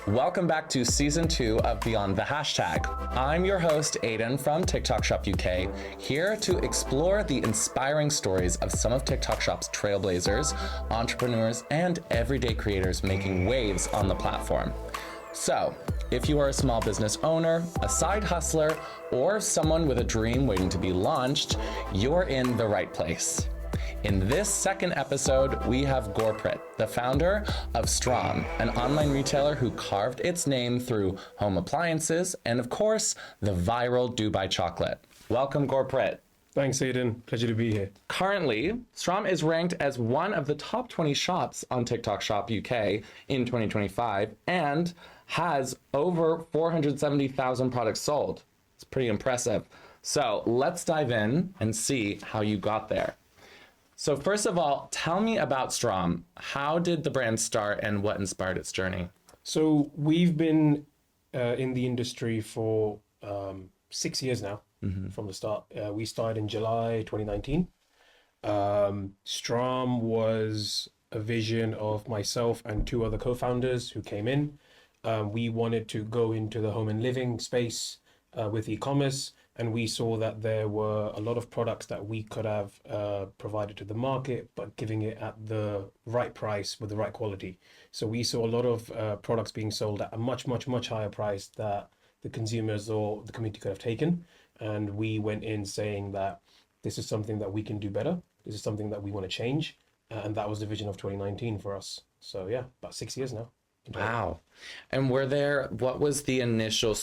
Welcome back to season 2 of Beyond the Hashtag. I'm your host, Aiden from tok.shop UK, here to explore the inspiring stories of some of tok.shop's trailblazers, entrepreneurs, and everyday creators making waves on the platform. So, if you are a small business owner, a side hustler, or someone with a dream waiting to be launched, you're in the right place. In this second episode, we have Gurpreet, the founder of Straame, an online retailer who carved its name through home appliances and, of course, the viral Dubai chocolate. Welcome, Gurpreet. Thanks, Aiden. Pleasure to be here. Currently, Straame is ranked as one of the top 20 shops on tok.shop UK in 2025 and has over 470,000 products sold. It's pretty impressive. So let's dive in and see how you got there. So first of all, tell me about Straame. How did the brand start and what inspired its journey? So we've been in the industry for 6 years now from the start. We started in July 2019. Straame was a vision of myself and 2 other co-founders who came in. We wanted to go into the home and living space with e-commerce. And we saw that there were a lot of products that we could have provided to the market, but giving it at the right price with the right quality. So we saw a lot of products being sold at a much higher price that the consumers or the community could have taken. And we went in saying that this is something that we can do better. This is something that we want to change. And that was the vision of 2019 for us. So yeah, about 6 years now. Wow. And what was the initial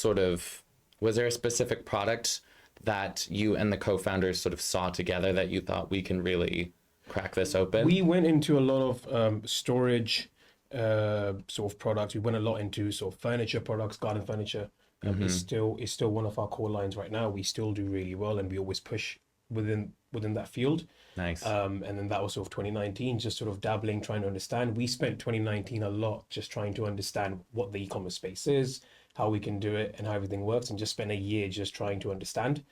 was there a specific product that you and the co-founders sort of saw together that you thought we can really crack this open? We went into a lot of storage sort of products. We went a lot into sort of furniture products, garden furniture. It's still one of our core lines right now. We still do really well, and we always push within that field. Nice. And then that was sort of 2019, just sort of dabbling, trying to understand. We spent 2019 a lot just trying to understand what the e-commerce space is, how we can do it, and how everything works, and just spent a year just trying to understand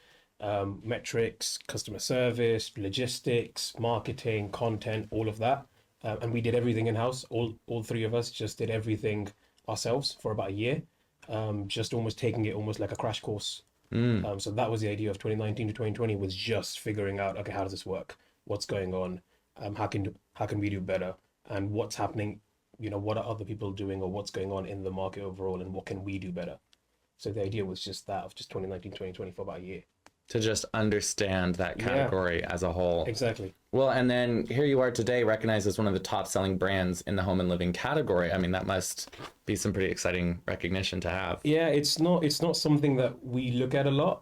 metrics, customer service, logistics, marketing, content, all of that. And we did everything in-house. All 3 of us just did everything ourselves for about a year, just almost taking it almost like a crash course. So that was the idea of 2019 to 2020, was just figuring out, okay, how does this work? What's going on? How can we do better? And what's happening? What are other people doing, or what's going on in the market overall, and what can we do better? So the idea was just that of just 2019, 2020 for about a year. To just understand that category as a whole. Exactly. Well, and then here you are today, recognized as one of the top selling brands in the home and living category. I mean, that must be some pretty exciting recognition to have. Yeah, it's not something that we look at a lot.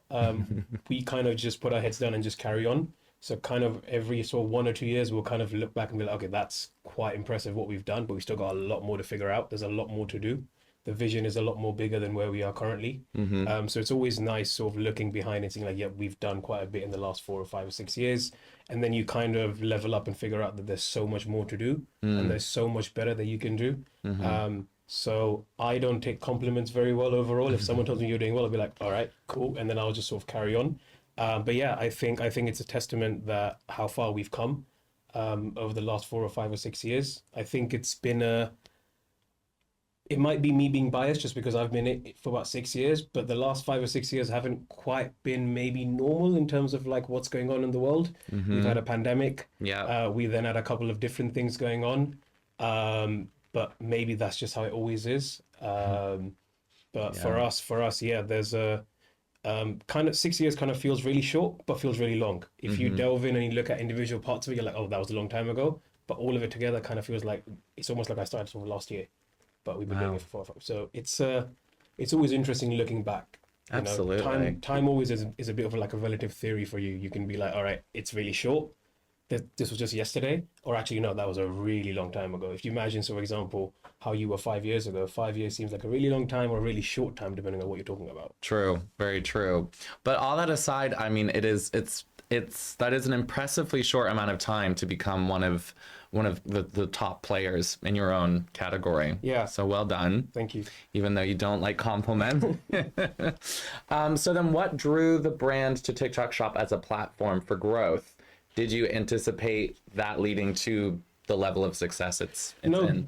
We kind of just put our heads down and just carry on. So kind of every sort of 1 or 2 years, we'll kind of look back and be like, okay, that's quite impressive what we've done, but we still got a lot more to figure out. There's a lot more to do. The vision is a lot more bigger than where we are currently. So it's always nice sort of looking behind and seeing like, yeah, we've done quite a bit in the last 4 or 5 or 6 years. And then you kind of level up and figure out that there's so much more to do and there's so much better that you can do. So I don't take compliments very well overall. If someone tells me you're doing well, I'll be like, all right, cool. And then I'll just sort of carry on. But yeah, I think it's a testament that how far we've come over the last 4 or 5 or 6 years. I think it's been it might be me being biased just because I've been in it for about 6 years, but the last 5 or 6 years haven't quite been maybe normal in terms of like what's going on in the world. We've had a pandemic. Yeah. We then had a couple of different things going on. But maybe that's just how it always is. But for us, yeah, there's a kind of 6 years kind of feels really short, but feels really long. If you delve in and you look at individual parts of it, you're like, oh, that was a long time ago. But all of it together kind of feels like it's almost like I started from last year, but we've been doing it for 4 or 5. So it's always interesting looking back. Absolutely. Time always is a bit of like a relative theory for you. You can be like, all right, it's really short. This was just yesterday, or actually, no, that was a really long time ago. If you imagine, so for example, how you were 5 years ago, 5 years seems like a really long time or a really short time, depending on what you're talking about. True, very true. But all that aside, I mean, that is an impressively short amount of time to become one of the top players in your own category. Yeah. So well done. Thank you. Even though you don't like compliments. So then what drew the brand to tok.shop as a platform for growth? Did you anticipate that leading to the level of success it's No, in?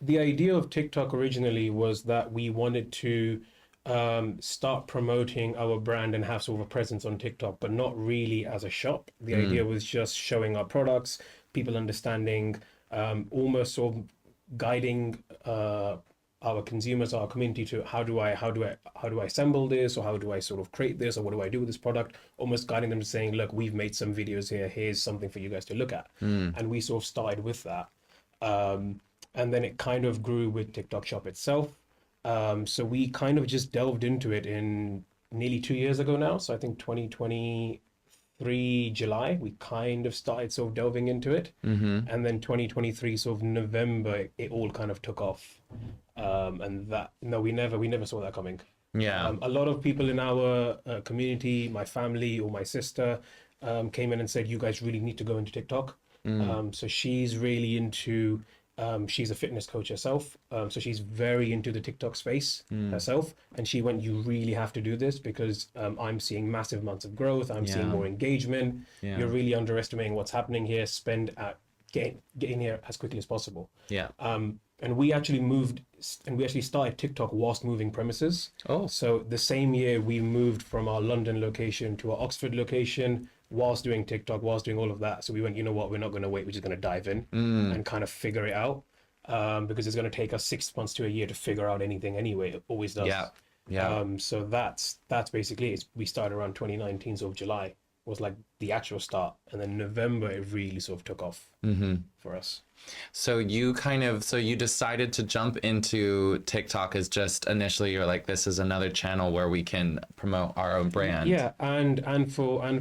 the idea of TikTok originally was that we wanted to start promoting our brand and have sort of a presence on TikTok, but not really as a shop. The idea was just showing our products, people understanding, almost sort of guiding our consumers, our community to how do I assemble this, or how do I sort of create this, or what do I do with this product? Almost guiding them to saying, look, we've made some videos here. Here's something for you guys to look at. And we sort of started with that. And then it kind of grew with TikTok Shop itself. So we kind of just delved into it in nearly 2 years ago now. So I think 2023 July, we kind of started sort of delving into it. And then 2023 sort of November, it all kind of took off. And that, no, we never saw that coming. Yeah. A lot of people in our community, my family or my sister, came in and said, you guys really need to go into TikTok. So she's really into, she's a fitness coach herself. So she's very into the TikTok space herself. And she went, you really have to do this because I'm seeing massive amounts of growth. I'm seeing more engagement. You're really underestimating what's happening here. Spend at getting here as quickly as possible. Yeah. And we actually moved, and we actually started TikTok whilst moving premises. Oh. So the same year we moved from our London location to our Oxford location whilst doing TikTok, whilst doing all of that. So we went, you know what, we're not going to wait. We're just going to dive in and kind of figure it out. Because it's going to take us 6 months to a year to figure out anything anyway. It always does. Yeah. Yeah. So that's basically it. We started around 2019, so July was like the actual start. And then November, it really sort of took off for us. So you decided to jump into TikTok as just initially you're like, this is another channel where we can promote our own brand. Yeah, and for our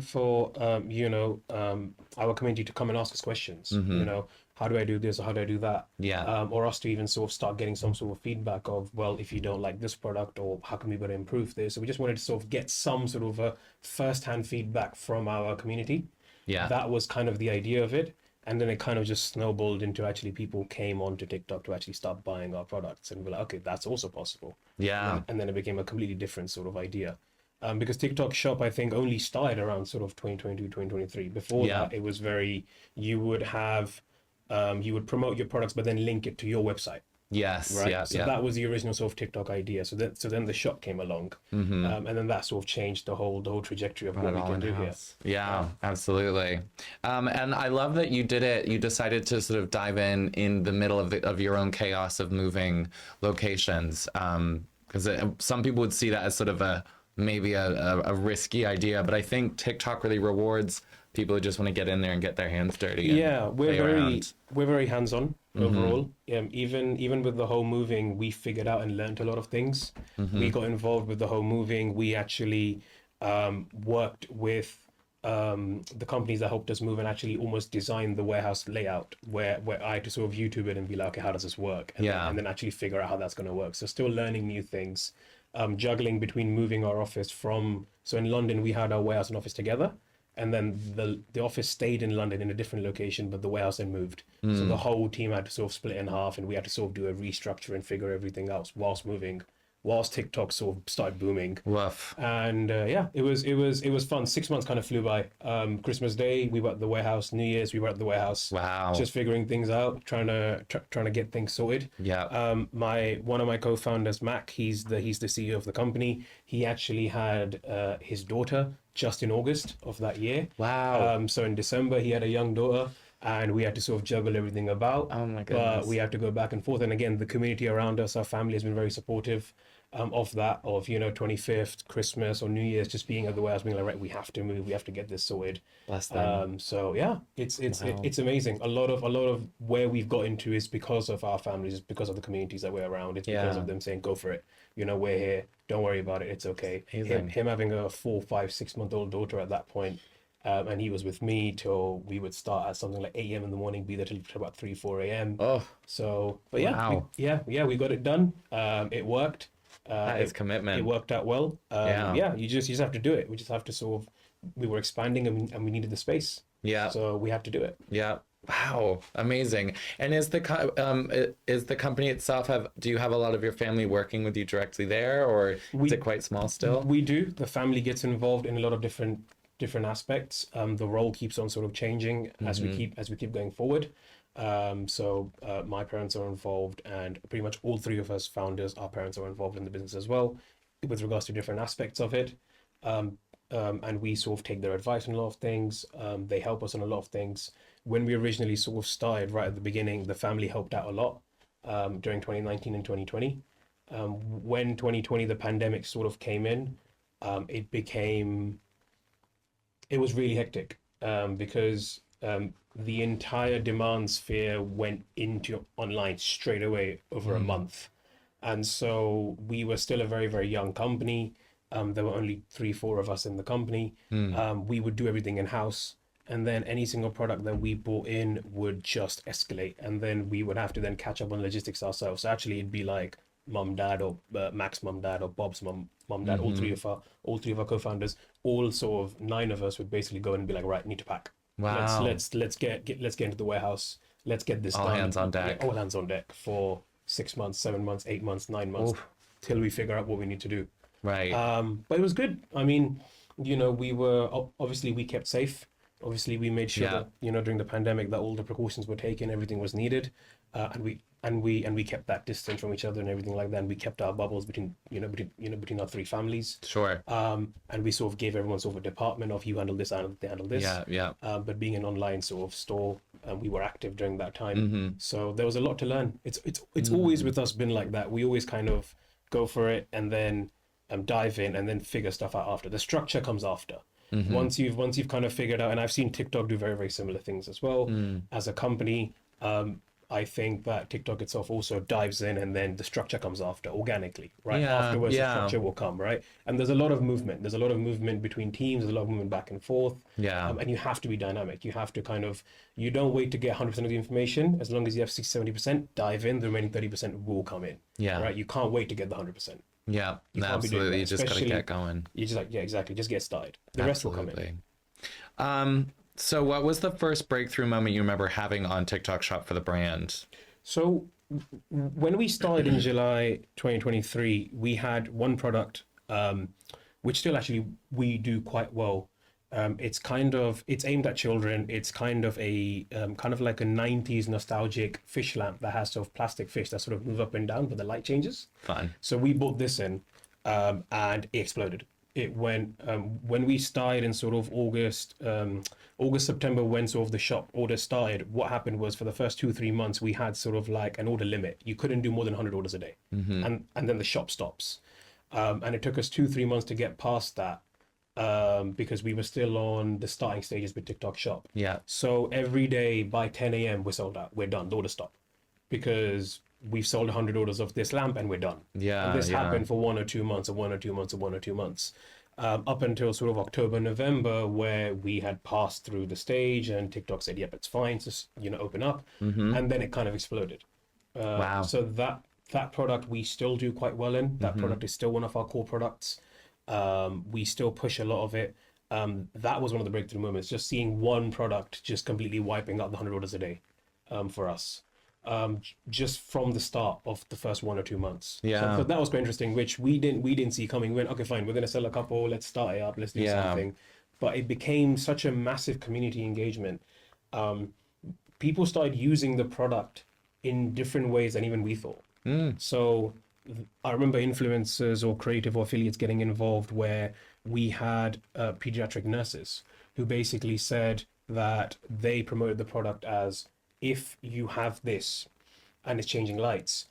community to come and ask us questions. You know, how do I do this or how do I do that? Yeah. Or us to even sort of start getting some sort of feedback of, well, if you don't like this product, or how can we better improve this? So we just wanted to sort of get some sort of a first-hand feedback from our community. Yeah. That was kind of the idea of it. And then it kind of just snowballed into actually people came onto TikTok to actually start buying our products. And we're like, okay, that's also possible. Yeah. And then it became a completely different sort of idea. Because TikTok Shop, I think, only started around sort of 2022, 2023. Before that, it was very, you would promote your products, but then link it to your website. Yes. Right. Yeah. So yeah. that was the original sort of TikTok idea. So then the shop came along, and then that sort of changed the whole trajectory of what we can do here. Yeah, absolutely. And I love that you did it. You decided to sort of dive in the middle of your own chaos of moving locations. Because some people would see that as sort of maybe a risky idea, but I think TikTok really rewards people who just want to get in there and get their hands dirty. Yeah, we're very hands-on overall. Even with the whole moving, we figured out and learned a lot of things. We got involved with the whole moving. We actually worked with the companies that helped us move and actually almost design the warehouse layout where I had to sort of YouTube it and be like, okay, how does this work? And then actually figure out how that's going to work. So still learning new things, juggling between moving our office so in London, we had our warehouse and office together. And then the office stayed in London in a different location, but the warehouse then moved. So the whole team had to sort of split in half, and we had to sort of do a restructure and figure everything else whilst moving, whilst TikTok sort of started booming. Woof. And it was fun. 6 months kind of flew by. Christmas Day, we were at the warehouse. New Year's, we were at the warehouse. Wow. Just figuring things out, trying to get things sorted. Yeah. One of my co-founders, Mac, he's the CEO of the company. He actually had his daughter just in August of that year. Wow. So in December, he had a young daughter, and we had to sort of juggle everything about. Oh my goodness. But we had to go back and forth. And again, the community around us, our family has been very supportive of that, 25th, Christmas or New Year's, just being at the warehouse, being like, right, we have to move, we have to get this sorted. Bless them. So yeah, it's amazing. A lot of where we've got into is because of our families, it's because of the communities that we're around. It's because of them saying, go for it. We're here. Don't worry about it. It's okay. Him having a 4, 5, 6 month old daughter at that point, and he was with me till we would start at something like 8 a.m. in the morning, be there till about 3, 4 a.m. Oh. So, but wow. we got it done. It worked. That is commitment. It worked out well. You just have to do it. We just have to sort of, we were expanding and we needed the space. Yeah. So we have to do it. Yeah. Wow, amazing. And is the company itself do you have a lot of your family working with you directly there, or is it quite small still? We do. The family gets involved in a lot of different aspects. The role keeps on sort of changing as we keep going forward. My parents are involved, and pretty much all three of us founders, our parents are involved in the business as well, with regards to different aspects of it. Um, and we sort of take their advice on a lot of things. They help us on a lot of things. When we originally sort of started right at the beginning, the family helped out a lot during 2019 and 2020. When 2020, the pandemic sort of came in, it became it was really hectic because the entire demand sphere went into online straight away over a month. And so we were still a very, very young company. There were only three, four of us in the company. We would do everything in house. And then any single product that we bought in would just escalate. And then we would have to then catch up on logistics ourselves. So actually, it'd be like mum, dad, or Mac's mum, dad, or Bob's mum, dad, all three of our co-founders, all sort of nine of us would basically go in and be like, right, need to pack. Wow. Let's get into the warehouse. Let's get this All done. hands on deck. Yeah, all hands on deck for 6 months, 7 months, 8 months, 9 months, till we figure out what we need to do. Right. But it was good. I mean, we were obviously we kept safe. Obviously, we made sure that during the pandemic that all the precautions were taken, everything was needed, and we kept that distance from each other and everything like that. And we kept our bubbles between our three families. Sure. And we sort of gave everyone sort of a department of you handle this, they handle this. Yeah. But being an online sort of store, we were active during that time, so there was a lot to learn. It's always with us been like that. We always kind of go for it and then dive in and then figure stuff out after. The structure comes after. Once you've kind of figured out, and I've seen TikTok do very, very similar things as well. As a company, I think that TikTok itself also dives in and then the structure comes after organically, right? Afterwards, the structure will come, right? And there's a lot of movement. There's a lot of movement between teams. There's a lot of movement back and forth. And you have to be dynamic. You have to you don't wait to get 100% of the information. As long as you have 60, 70%, dive in. The remaining 30% will come in. Right? You can't wait to get the 100%. Yeah, absolutely. You just got to get going. You just exactly. Just get started. The rest will come in. So what was the first breakthrough moment you remember having on TikTok Shop for the brand? So when we started in July 2023, we had one product, which still actually we do quite well. It's aimed at children. It's kind of like a 90s nostalgic fish lamp that has sort of plastic fish that sort of move up and down, but the light changes. Fun. So we bought this in, and it exploded. It went when we started in sort of September, when sort of the shop order started. What happened was for the first 2-3 months we had sort of like an order limit. You couldn't do more than 100 orders a day, and then the shop stops. And it took us 2-3 months to get past that. Because we were still on the starting stages with TikTok Shop. Yeah. So every day by 10 a.m. we're sold out. We're done. The order stop. Because we've sold 100 orders of this lamp and we're done. Yeah. And this happened for 1 or 2 months, up until sort of October, November, where we had passed through the stage and TikTok said, yep, it's fine. Just, open up. And then it kind of exploded. Wow. So that product we still do quite well in. That product is still one of our core products. We still push a lot of it. That was one of the breakthrough moments, just seeing one product just completely wiping out the 100 orders a day for us, just from the start of the first 1 or 2 months. So that was quite interesting, which we didn't see coming. We went, okay, fine, we're going to sell a couple, let's start it up, let's do something. But it became such a massive community engagement. People started using the product in different ways than even we thought. So I remember influencers or creative or affiliates getting involved where we had pediatric nurses who basically said that they promoted the product as, if you have this and it's changing lights,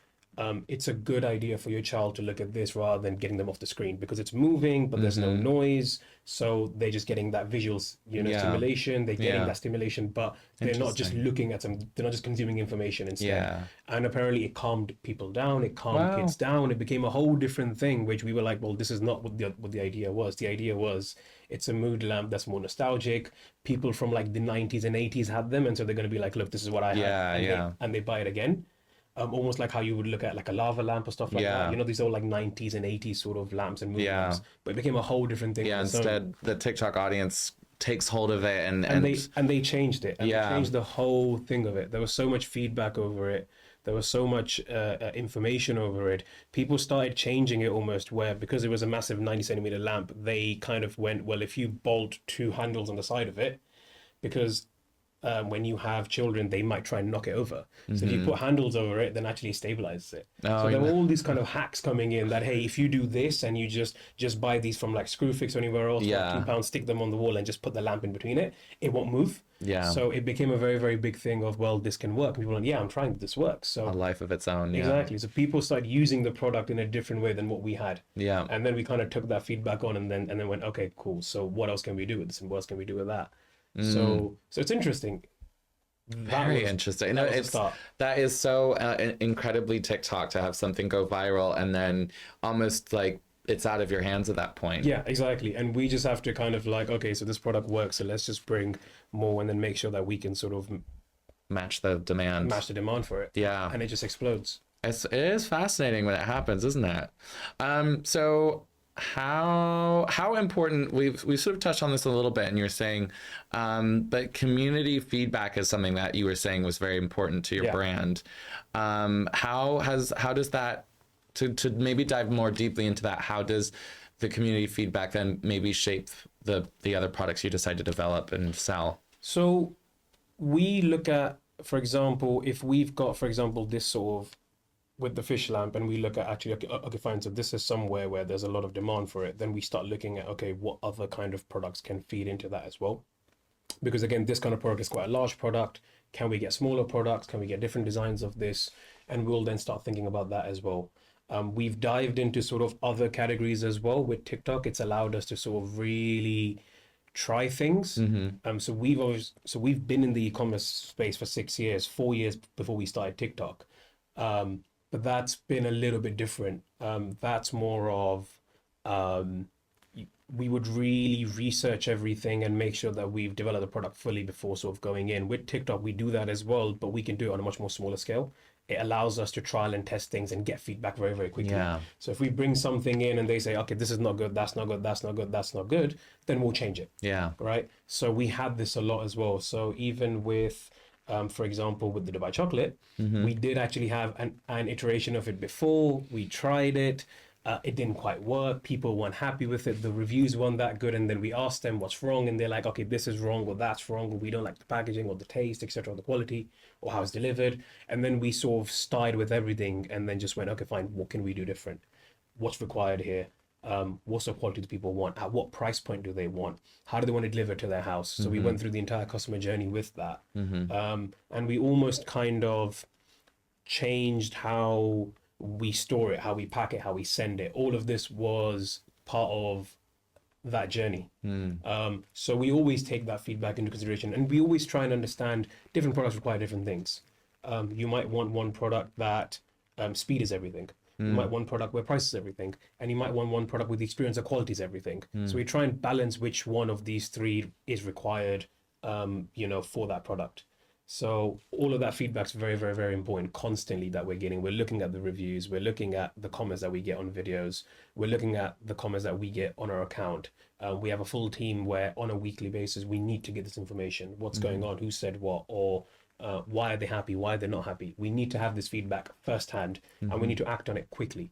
it's a good idea for your child to look at this rather than getting them off the screen, because it's moving, but there's no noise. So they're just getting that visual, stimulation. They're getting that stimulation, but they're not just looking at them. They're not just consuming information instead. And apparently it calmed people down. It calmed kids down. It became a whole different thing, which we were like, well, this is not what the idea was. The idea was it's a mood lamp that's more nostalgic. People from like the 90s and 80s had them. And so they're going to be like, look, this is what I had. And they buy it again. Almost like how you would look at like a lava lamp or stuff like that. These old like 90s and 80s sort of lamps and movie lamps. But it became a whole different thing. Instead, the TikTok audience takes hold of it and they changed it. And they changed the whole thing of it. There was so much feedback over it. There was so much information over it. People started changing it almost where, because it was a massive 90 centimeter lamp, they kind of went, well, if you bolt 2 handles on the side of it, because when you have children, they might try and knock it over. So if you put handles over it, then actually stabilizes it. So there were all these kind of hacks coming in that, hey, if you do this and you just buy these from like Screwfix or anywhere else for £2, stick them on the wall and just put the lamp in between it, it won't move. Yeah. So it became a very, very big thing of, well, this can work. And people are like, yeah, I'm trying, this works. So A life of its own. Yeah. exactly. So people started using the product in a different way than what we had. Yeah. And then we kind of took that feedback on and then went, okay, cool. So what else can we do with this and what else can we do with that? So it's interesting. Very interesting. No, that is so incredibly TikTok to have something go viral and then almost like it's out of your hands at that point. Yeah, exactly. And we just have to kind of like, okay, so this product works, so let's just bring more and then make sure that we can sort of match the demand for it. Yeah. And it just explodes. It is fascinating when it happens, isn't it? So how important, we've sort of touched on this a little bit, and you're saying, but community feedback is something that you were saying was very important to your brand. How does that, to maybe dive more deeply into that, how does the community feedback then maybe shape the other products you decide to develop and sell? So we look at, for example, if we've got, for example, this sort of with the fish lamp, and we look at actually, okay, fine, so this is somewhere where there's a lot of demand for it, then we start looking at, okay, what other kind of products can feed into that as well? Because again, this kind of product is quite a large product. Can we get smaller products? Can we get different designs of this? And we'll then start thinking about that as well. We've dived into sort of other categories as well with TikTok. It's allowed us to sort of really try things. So we've been in the e-commerce space for 6 years, 4 years before we started TikTok. But that's been a little bit different. That's more of, we would really research everything and make sure that we've developed the product fully before sort of going in. With TikTok, we do that as well, but we can do it on a much more smaller scale. It allows us to trial and test things and get feedback very, very quickly. Yeah. So if we bring something in and they say, okay, this is not good, that's not good, that's not good, that's not good, then we'll change it. Yeah. Right? So we had this a lot as well. So even with, for example, with the Dubai chocolate, we did actually have an iteration of it before. We tried it. It didn't quite work. People weren't happy with it. The reviews weren't that good. And then we asked them what's wrong. And they're like, okay, this is wrong or that's wrong. Or we don't like the packaging or the taste, etc., or the quality or how it's delivered. And then we sort of started with everything and then just went, okay, fine, what can we do different? What's required here? What sort of quality do people want? At what price point do they want? How do they want it delivered to their house? So we went through the entire customer journey with that. And we almost kind of changed how we store it, how we pack it, how we send it. All of this was part of that journey. So we always take that feedback into consideration, and we always try and understand different products require different things. You might want one product that speed is everything. You might want product where price is everything, and you might want one product with the experience of quality is everything. So we try and balance which one of these three is required, for that product. So all of that feedback is very, very, very important constantly that we're getting. We're looking at the reviews, we're looking at the comments that we get on videos, we're looking at the comments that we get on our account. We have a full team where on a weekly basis, we need to get this information. What's going on, who said what, or why are they happy, why they're not happy. We need to have this feedback firsthand, and we need to act on it quickly,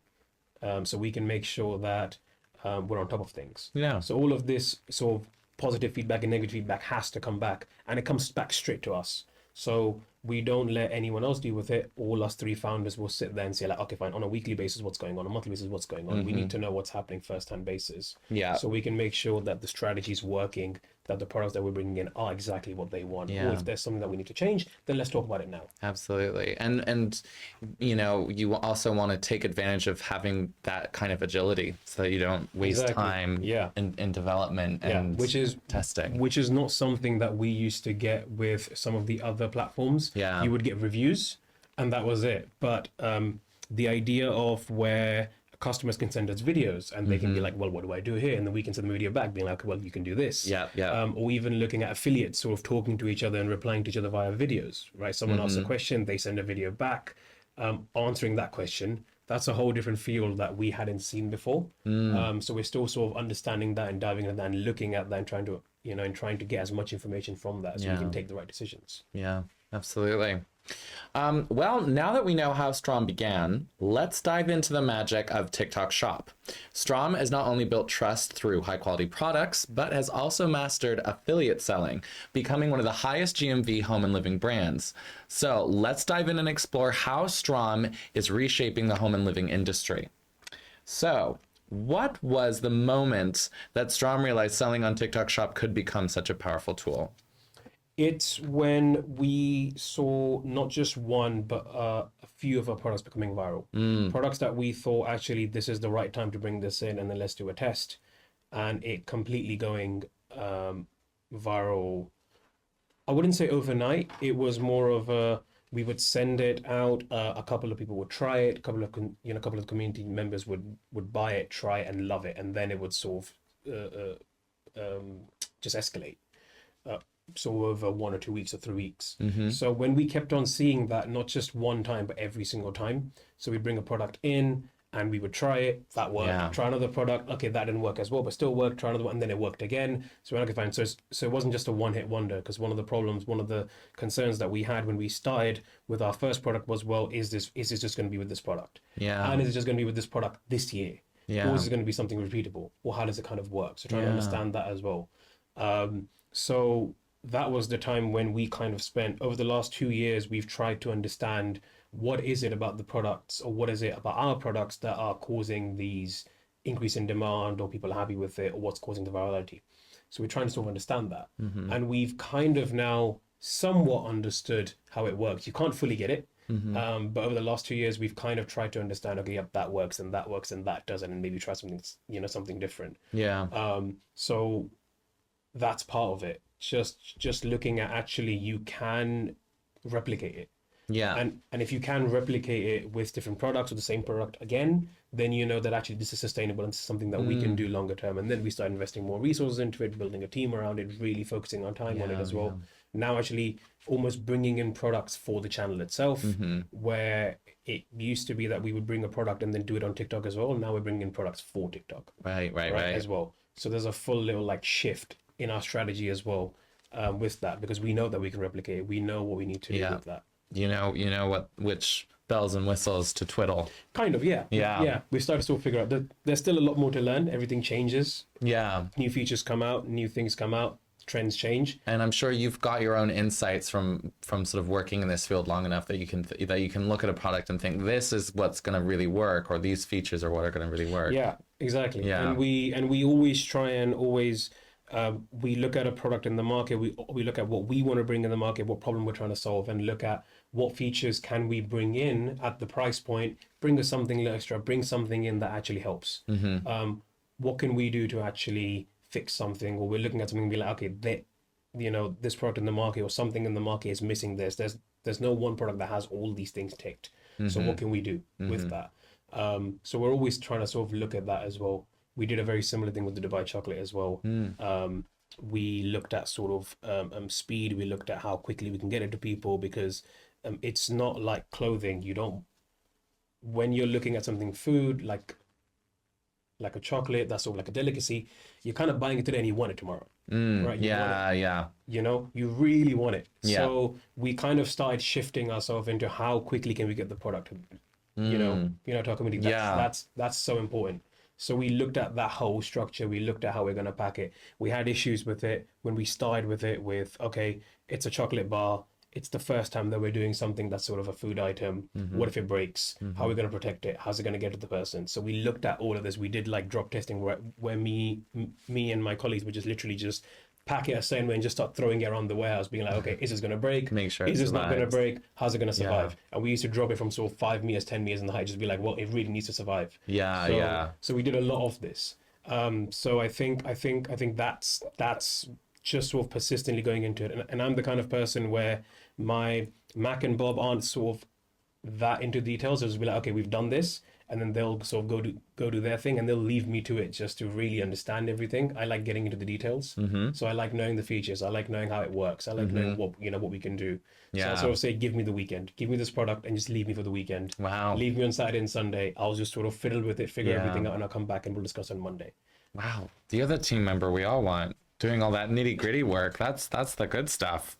so we can make sure that we're on top of things. Yeah. So all of this sort of positive feedback and negative feedback has to come back, and it comes back straight to us. So we don't let anyone else deal with it. All us three founders will sit there and say, like, okay, fine, on a weekly basis, what's going on a monthly basis, what's going on. We need to know what's happening first-hand basis. Yeah. So we can make sure that the strategy is working, that the products that we're bringing in are exactly what they want. Yeah. Or if there's something that we need to change, then let's talk about it now. Absolutely. And you also want to take advantage of having that kind of agility so that you don't waste time in development and testing. Which is not something that we used to get with some of the other platforms. Yeah. You would get reviews and that was it. But the idea of where customers can send us videos and they can be like, well, what do I do here? And then we can send them a video back being like, well, you can do this. Yeah, yeah. Or even looking at affiliates sort of talking to each other and replying to each other via videos, right? Someone asks a question, they send a video back, answering that question. That's a whole different field that we hadn't seen before. So we're still sort of understanding that and diving into that and looking at that and trying to, trying to get as much information from that so we can take the right decisions. Yeah. Absolutely. Well, now that we know how Straame began, let's dive into the magic of TikTok Shop. Straame has not only built trust through high quality products, but has also mastered affiliate selling, becoming one of the highest GMV home and living brands. So let's dive in and explore how Straame is reshaping the home and living industry. So, what was the moment that Straame realized selling on TikTok Shop could become such a powerful tool? It's when we saw not just one, but a few of our products becoming viral. Products that we thought, actually, this is the right time to bring this in, and then let's do a test. And it completely going viral. I wouldn't say overnight. It was more of a, we would send it out. A couple of people would try it. A couple of community members would buy it, try it, and love it, and then it would sort of just escalate. So over 1 or 2 weeks or 3 weeks. So when we kept on seeing that, not just one time, but every single time. So we'd bring a product in and we would try it, that worked. Yeah. Try another product, okay, that didn't work as well, but still worked. Try another one, and then it worked again. So we're like, fine. So it wasn't just a one-hit wonder, because one of the problems, one of the concerns that we had when we started with our first product was, well, is this just going to be with this product? Yeah. And is it just going to be with this product this year? Yeah. Or is it going to be something repeatable? Or how does it kind of work? So trying to understand that as well. So that was the time when we kind of spent, over the last 2 years, we've tried to understand what is it about the products, or what is it about our products that are causing these increase in demand, or people are happy with it, or what's causing the virality. So we're trying to sort of understand that. And we've kind of now somewhat understood how it works. You can't fully get it. But over the last 2 years, we've kind of tried to understand, okay, yep, that works and that doesn't, and maybe try something, something different. Yeah. So that's part of it. Just looking at, actually, you can replicate it. Yeah. And if you can replicate it with different products or the same product again, then you know that actually this is sustainable and something that we can do longer term. And then we start investing more resources into it, building a team around it, really focusing our time on it as well. Now actually almost bringing in products for the channel itself, where it used to be that we would bring a product and then do it on TikTok as well. Now we're bringing in products for TikTok. Right. As well. So there's a full little shift in our strategy as well, with that, because we know that we can replicate it. We know what we need to do with that. You know which bells and whistles to twiddle. Kind of, yeah. We started to sort of figure out that there's still a lot more to learn. Everything changes. Yeah. New features come out, new things come out, trends change. And I'm sure you've got your own insights from sort of working in this field long enough that you can look at a product and think, this is what's going to really work, or these features are what are going to really work. Yeah, exactly. Yeah. And we always try and we look at a product in the market, we look at what we want to bring in the market, what problem we're trying to solve, and look at what features can we bring in at the price point, bring us something extra, bring something in that actually helps. What can we do to actually fix something? Or we're looking at something and be like, okay, this product in the market or something in the market is missing this. There's no one product that has all these things ticked. So what can we do with that? So we're always trying to sort of look at that as well. We did a very similar thing with the Dubai chocolate as well. We looked at sort of speed. We looked at how quickly we can get it to people, because it's not like clothing. When you're looking at something food, like a chocolate, that's sort of like a delicacy, you're kind of buying it today and you want it tomorrow. Right? Yeah. You really want it. Yeah. So we kind of started shifting ourselves into how quickly can we get the product. Talking about that's so important. So we looked at that whole structure. We looked at how we're going to pack it. We had issues with it when we started with it okay, it's a chocolate bar. It's the first time that we're doing something that's sort of a food item. What if it breaks? How are we going to protect it? How's it going to get to the person? So we looked at all of this. We did drop testing where me and my colleagues would just literally just pack it a certain way and just start throwing it around the warehouse, being like, okay, is this going to break? Make sure is this not going to break? How's it going to survive? Yeah. And we used to drop it from sort of 5 meters, 10 meters in the height, just be like, well, it really needs to survive. So we did a lot of this. So I think that's just sort of persistently going into it. And I'm the kind of person where my Mac and Bob aren't sort of that into details. They'll just be like, okay, we've done this. And then they'll sort of go do their thing, and they'll leave me to it just to really understand everything. I like getting into the details. So I like knowing the features. I like knowing how it works. I like knowing what we can do. So I'll sort of say, give me the weekend. Give me this product and just leave me for the weekend. Wow. Leave me on Saturday and Sunday. I'll just sort of fiddle with it, figure everything out, and I'll come back and we'll discuss on Monday. Wow. The other team member we all want. Doing all that nitty gritty work. That's the good stuff.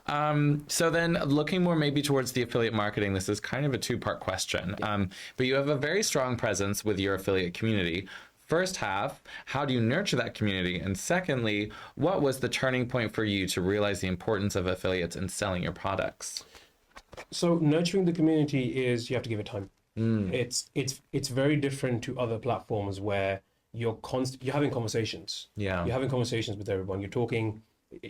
So then looking more maybe towards the affiliate marketing, this is kind of a two-part question. But you have a very strong presence with your affiliate community. First half, how do you nurture that community? And secondly, what was the turning point for you to realize the importance of affiliates in selling your products? So nurturing the community is you have to give it time. It's very different to other platforms where you're having conversations. Yeah. You're having conversations with everyone. You're talking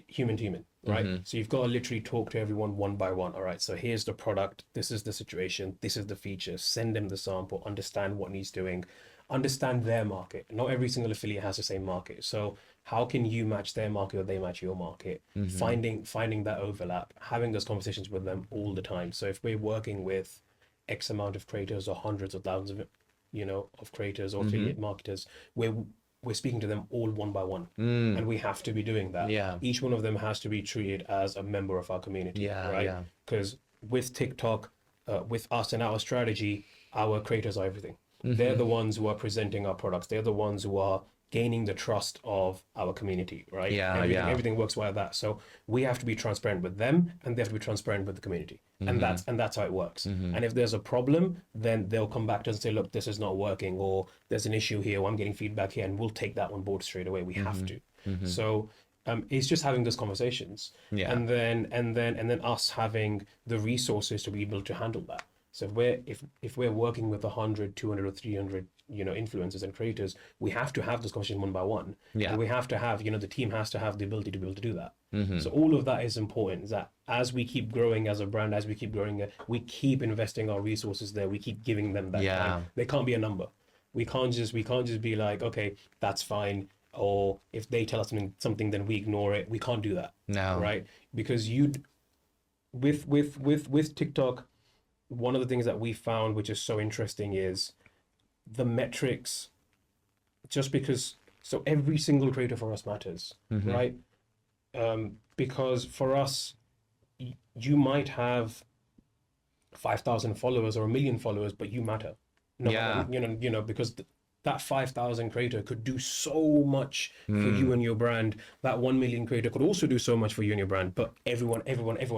human to human, right? So you've got to literally talk to everyone one by one. All right, so here's the product. This is the situation. This is the feature. Send them the sample. Understand what needs doing. Understand their market. Not every single affiliate has the same market. So how can you match their market or they match your market? Finding that overlap, having those conversations with them all the time. So if we're working with X amount of creators or hundreds of thousands of, of creators or affiliate marketers, we're speaking to them all one by one, and we have to be doing that. Yeah. Each one of them has to be treated as a member of our community, right? Because with TikTok, with us and our strategy, our creators are everything. They're the ones who are presenting our products. They're the ones who are gaining the trust of our community, right? Everything works like that. So we have to be transparent with them, and they have to be transparent with the community, and that's how it works. And if there's a problem, then they'll come back to us and say, look, this is not working, or there's an issue here, or I'm getting feedback here, and we'll take that on board straight away. We have to. So it's just having those conversations, and then us having the resources to be able to handle that. So if we're working with 100, 200, or 300, influencers and creators, we have to have those conversations one by one. And we have to have, the team has to have the ability to be able to do that. So all of that is important. Is that as we keep growing as a brand, as we keep growing, we keep investing our resources there. We keep giving them that time. They can't be a number. We can't just be like, okay, that's fine. Or if they tell us something, then we ignore it. We can't do that. No. Right? Because with TikTok, one of the things that we found, which is so interesting, is the metrics. Just because, so every single creator for us matters, right? Because for us, you might have 5,000 followers or 1 million followers, but you matter. Because that 5,000 creator could do so much for you and your brand. That 1 million creator could also do so much for you and your brand. But everyone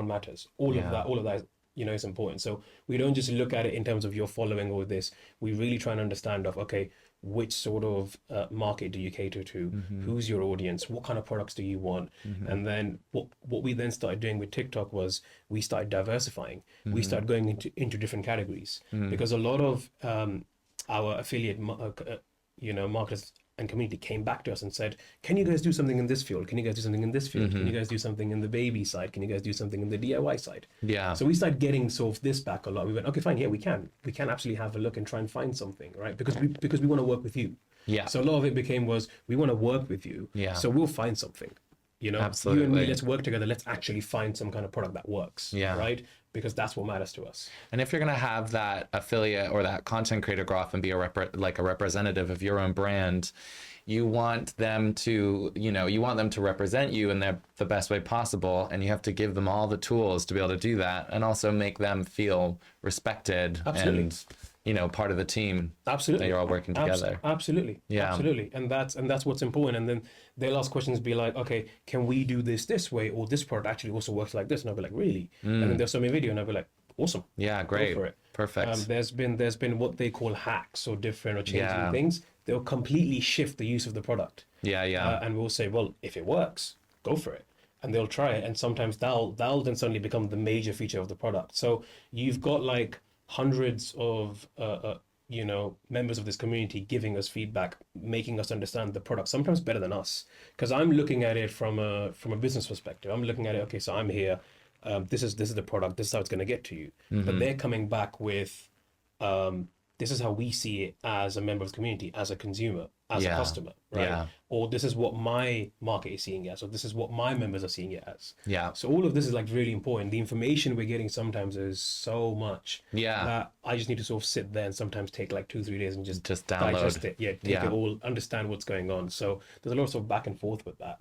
matters. All of that. Is important. So we don't just look at it in terms of your following or this. We really try and understand okay, which sort of market do you cater to? Who's your audience? What kind of products do you want? And then what we then started doing with TikTok was we started diversifying. We started going into different categories, because a lot of our affiliate marketers and community came back to us and said, can you guys do something in this field? Can you guys do something in this field? Can you guys do something in the baby side? Can you guys do something in the DIY side? So we started getting sort of this back a lot. We went, okay, fine, we can absolutely have a look and try and find something, right? Because we want to work with you. So a lot of it was, we want to work with you. So we'll find something, Absolutely. You and me, let's work together. Let's actually find some kind of product that works, right? Because that's what matters to us. And if you're going to have that affiliate or that content creator go off and be a representative of your own brand, you want them to, represent you in the best way possible. And you have to give them all the tools to be able to do that, and also make them feel respected. Absolutely. And part of the team. Absolutely. That you're all working together. Absolutely. Absolutely. And that's what's important. And then they'll ask questions, be like, okay, can we do this way? Or this product actually also works like this. And I'll be like, really? And then they'll show me a video and I'll be like, awesome. Yeah, great. Go for it. Perfect. There's been what they call hacks or different or changing things. They'll completely shift the use of the product. And we'll say, well, if it works, go for it. And they'll try it. And sometimes that'll then suddenly become the major feature of the product. So you've got like hundreds of members of this community giving us feedback, making us understand the product sometimes better than us, because I'm looking at it from a business perspective. I'm looking at it, okay, so I'm here, this is the product, this is how it's going to get to you. But they're coming back with this is how we see it as a member of the community, as a consumer, as a customer, right? Or this is what my market is seeing it as, or this is what my members are seeing it as. So all of this is like really important. The information we're getting sometimes is so much that I just need to sort of sit there and sometimes take like 2-3 days and just download. digest it. Take it all, understand what's going on. So there's a lot of sort of back and forth with that.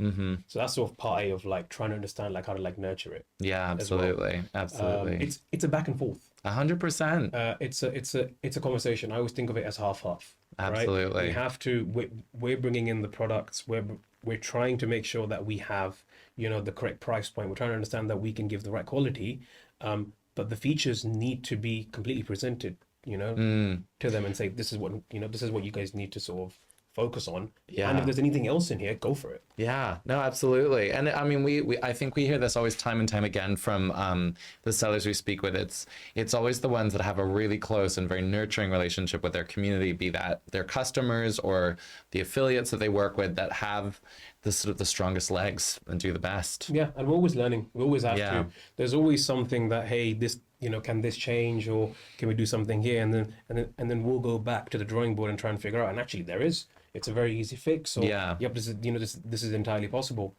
So that's sort of part of like trying to understand like how to like nurture it. Absolutely. Well. It's a back and forth. 100%. It's a conversation. I always think of it as half. right? Absolutely. We have to, we're bringing in the products, we're trying to make sure that we have, you know, the correct price point. We're trying to understand that we can give the right quality, but the features need to be completely presented, you know, to them and say, this is what, you know, this is what you guys need to sort of focus on. And if Yeah. there's anything else in here, go for it. Yeah, no, absolutely. And I mean, I think we hear this always time and time again from the sellers we speak with. It's always the ones that have a really close and very nurturing relationship with their community, be that their customers or the affiliates that they work with, that have the sort of the strongest legs and do the best. Yeah, and we're always learning. We always have Yeah. to. There's always something that, hey, this, you know, can this change, or can we do something here? And then we'll go back to the drawing board and try and figure out. And actually, there is. It's a very easy fix. Or, Yeah. yep, this is, you know, this is entirely possible.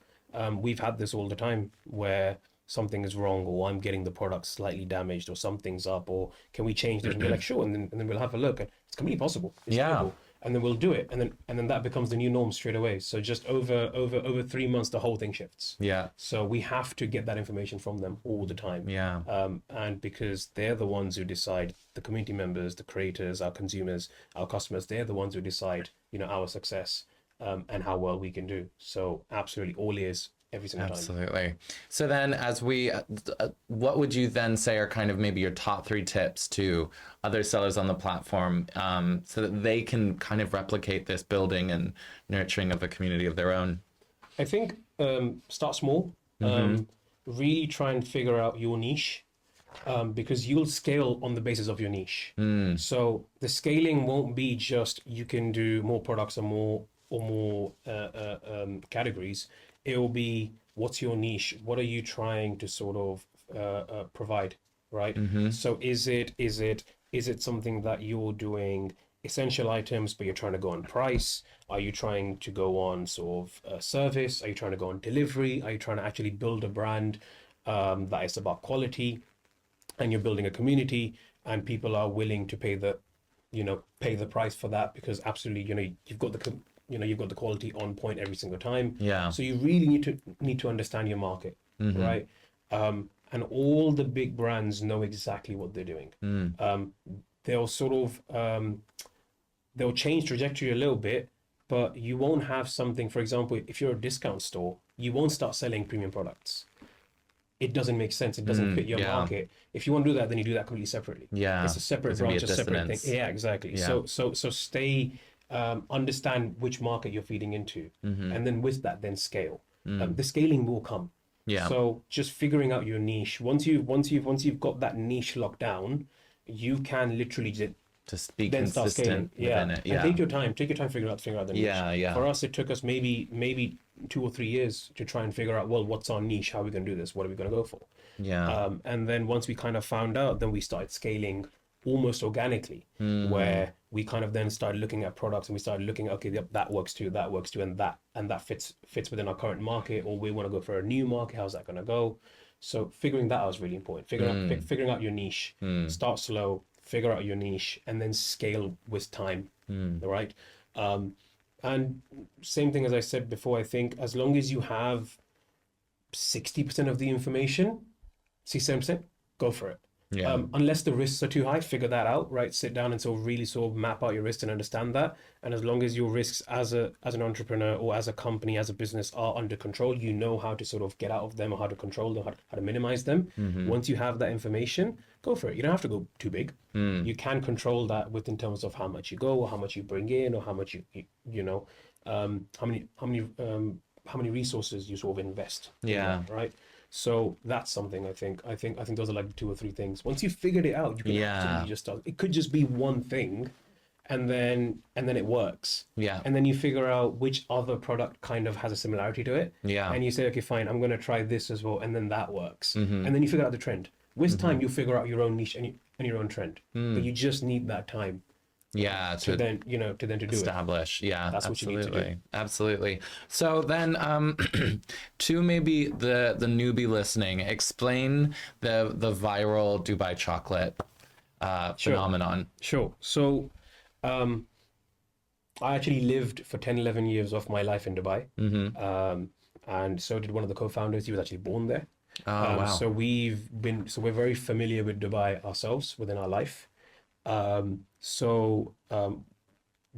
We've had this all the time where something is wrong, or I'm getting the product slightly damaged, or something's up, or can we change this? And be like, sure, and then we'll have a look. And it's completely possible. It's Yeah. doable. And then we'll do it, and then that becomes the new norm straight away. So just over 3 months, the whole thing shifts. Yeah. So we have to get that information from them all the time. Yeah. And because they're the ones who decide, the community members, the creators, our consumers, our customers, they're the ones who decide, you know, our success, and how well we can do. So absolutely, all ears every single time. Absolutely. So then, as we, what would you then say are kind of maybe your top 3 tips to other sellers on the platform, so that they can kind of replicate this building and nurturing of a community of their own? I think start small. Really try and figure out your niche, because you'll scale on the basis of your niche. So the scaling won't be just you can do more products or more categories. It will be, what's your niche? What are you trying to sort of provide, right? So is it something that you're doing essential items, but you're trying to go on price? Are you trying to go on sort of service? Are you trying to go on delivery? Are you trying to actually build a brand that is about quality, and you're building a community, and people are willing to pay the price for that, because absolutely, you know, you've got the quality on point every single time. Yeah. So you really need to understand your market, right? And all the big brands know exactly what they're doing. They'll sort of they'll change trajectory a little bit, but you won't have something. For example, if you're a discount store, you won't start selling premium products. It doesn't make sense. It doesn't fit your market. If you want to do that, then you do that completely separately. Yeah. It's a separate branch, a separate thing. Yeah, exactly. Yeah. So stay, understand which market you're feeding into, and then with that, then scale. The scaling will come. Yeah. So just figuring out your niche. Once you've got that niche locked down, you can literally Just be then start scaling. consistent within it. Yeah. And take your time figuring out the niche. Yeah. For us, it took us maybe 2 or 3 years to try and figure out, well, what's our niche? How are we going to do this? What are we going to go for? Yeah. And then once we kind of found out, then we started scaling almost organically, where we kind of then started looking at products, and we started looking, okay, yep, that works too, and that fits within our current market, or we want to go for a new market. How's that going to go? So figuring that out is really important. Figuring out your niche. Start slow, figure out your niche, and then scale with time. All right. And same thing as I said before, I think as long as you have 60% of the information, 67%, go for it. Yeah. Unless the risks are too high, figure that out, right? Sit down and really map out your risks and understand that. And as long as your risks as an entrepreneur or as a company, as a business are under control, you know how to sort of get out of them, or how to control them, how to minimize them. Once you have that information, go for it. You don't have to go too big. You can control that in terms of how much you go, or how much you bring in, or how much you know, how many resources you sort of invest. Yeah. In that, right. So that's something I think those are like the 2 or 3 things. Once you figured it out, you can absolutely just start. It could just be one thing, and then it works. Yeah. And then you figure out which other product kind of has a similarity to it. Yeah. And you say, okay, fine, I'm going to try this as well, and then that works. And then you figure out the trend. With time, you figure out your own niche and your own trend. But you just need that time. Yeah. To then do establish. it. Yeah. That's absolutely. what you need to do. Absolutely. So then, to maybe the newbie listening, explain the viral Dubai chocolate phenomenon. Sure. So, I actually lived for 10, 11 years of my life in Dubai. And so did one of the co-founders. He was actually born there. Oh, wow. So we're very familiar with Dubai ourselves within our life.